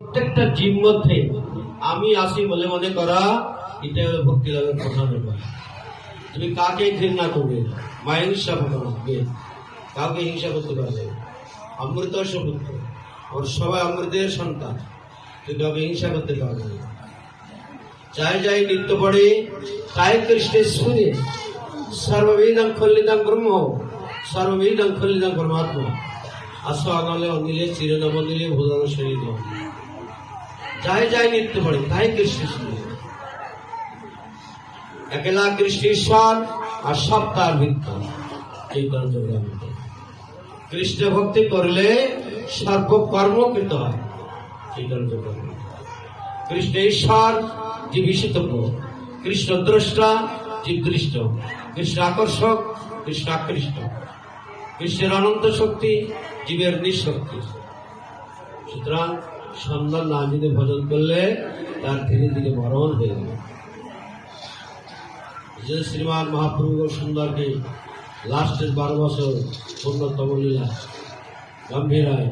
প্রত্যেকটা জীব মধ্যে আমি আসি বলে মনে করা, এটা হলো ভক্তি লাভের প্রধান উপায়। তুমি কাকে ঘৃণা করবে, মায়ের হিংসা করবে, কাউকে হিংসা করতে পারবে। অমৃত সুপুত্র, ওর সবাই অমৃতের সন্তান, তুই কাউকে হিংসা করতে পারবে। যাই যাই নৃত্য পড়ে তাই কৃষ্ণের সুরে সর্ববেদং খল্লিদং ব্রহ্ম, সর্ববেদং খল্লিদং পরমাত্মা। আসো আগালে অনিলে চিরনব নিলে ভোজন শরীর। যাই যাই নৃত্য পড়ে তাই কৃষ্ণ সুরে। একলা কৃষ্ণ ঈশ্বর আর সব তার ভিত্তি। কৃষ্ণ ভক্তি করলে সর্বকর্মকৃত হয়। কৃষ্ণ ঈশ্বর, জীব ঈশিতব্য। কৃষ্ণ দ্রষ্টা, জীব দৃষ্ট। কৃষ্ণ আকর্ষক, কৃষ্ণ আকৃষ্ট। কৃষ্ণের অনন্ত শক্তি, জীবের নিঃশক্তি। সুতরাং সন্ধান না যদি ভজন করলে তার ধীরে ধীরে মরণ হয়ে যাবে। যে শ্রীমান মহাপ্রভু সুন্দরকে লাস্টের 12 বছর পূর্ণতম লীলা গম্ভীরায়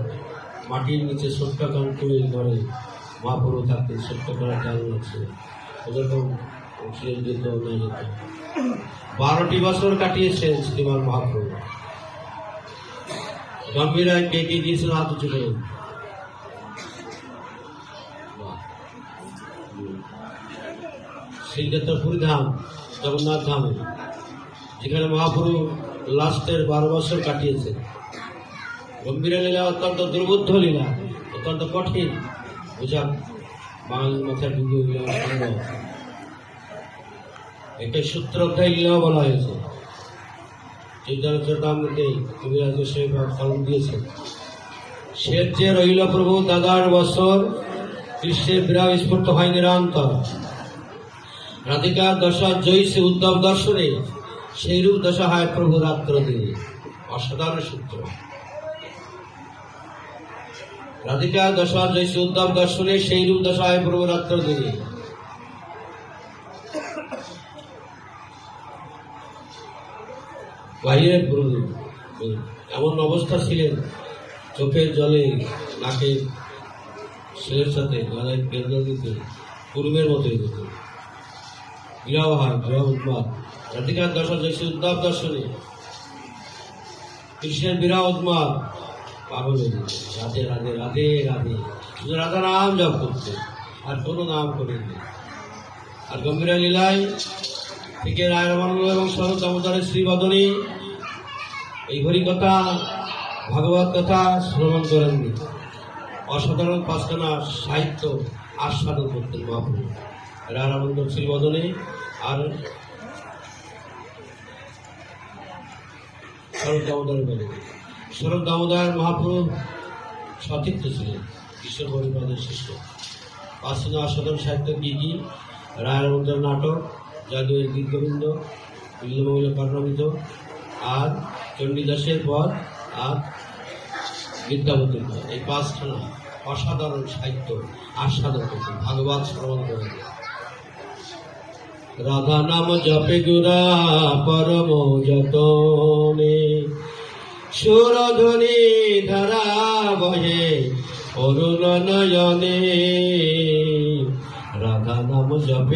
মাটির নিচে ছোট্ট কান করে ধরে মহাপ্রভু থাকতে ছোট্ট করা চালু আছে। ওরকম অক্সিজেন দিত না যেত। 12টি বছর কাটিয়েছেন শ্রীমান মহাপ্রভু। গম্ভীরায় কে কে দিয়েছিল হাত উঁচু করে। শ্রীক্ষেত্রপুরী ধাম, জগন্নাথ ধামে, যেখানে মহাপ্রভু লাস্টের 12 বছর কাটিয়েছে। গম্ভীরা লীলা অত্যন্ত দুর্বোধ্য লীলা, অত্যন্ত কঠিন বোঝা, বাঙালির মাথায় ঢুকে সম্ভব। একটা সূত্র অধ্যায় লীলাও বলা হয়েছে। চৈতন্য চরিতামৃতে কবিরাজ ফলন দিয়েছে। সে যে রইল প্রভু 11 বছর, কৃষ্ণের বিরাগ স্ফূর্ত হয় নিরন্তর। রাধিকার দশা জয়সে উদ্ধব দর্শনে, সেই রূপ দশা হয় প্রভু রাত্র দিনে। অসাধারণ সূত্র। রাধিকার দশা জয়সে উদ্ধব দর্শনে, সেই রূপ দশা হয় প্রভু রাত্র দিনে। বাহিরের প্রভু এমন অবস্থা ছিলেন, চোখের জলে নাকে ছেলের সাথে গলায় কেন্দ্র দিতে পূর্বের মতোই দিত। বিরাহার বিরাহ উন্মাদ। রাধিকার দশা জয়সে উদ্ধব দর্শনে, কৃষ্ণের বিরাহ উন্মাদ, পাগল হয়ে যেত। রাধে রাধে রাধে রাধে, শুধু রাধা নাম জপ করতে, আর কোনো নাম করেননি। আর গম্ভীরা লীলায় থেকে রায় রামানন্দ এবং শরৎ দামোদরের শ্রীবদনী এই হরি কথা, ভাগবত কথা শ্রবণ করেননি। অসাধারণ 5খানা সাহিত্য আস্বাদন করতেন মহাপ্রভু রায় রামানন্দ শ্রীবদনী আর শরৎ দামোদরের বলে। শরৎ দামোদর মহাপ্রভু সতীর্থ ছিলেন, ঈশ্বর হরিপাদের শিষ্য। 5খানা অসাধারণ সাহিত্য কি কি? রায় রামানন্দের নাটক, যাদবের গীত গোবিন্দ, বিল্লমঙ্গলের কর্ণামৃত, আর চণ্ডীদাসের পদ, আর বিদ্যাপতির পদ। এই 5খানা অসাধারণ সাহিত্য আস্বাদন করতেন, ভাগবত শ্রবণ করেন। রাধা নাম জপে গুরা পরম যতনে, সুরধ্বনি ধারা বহে অরুণ নয়নে। রাধা নাম জপে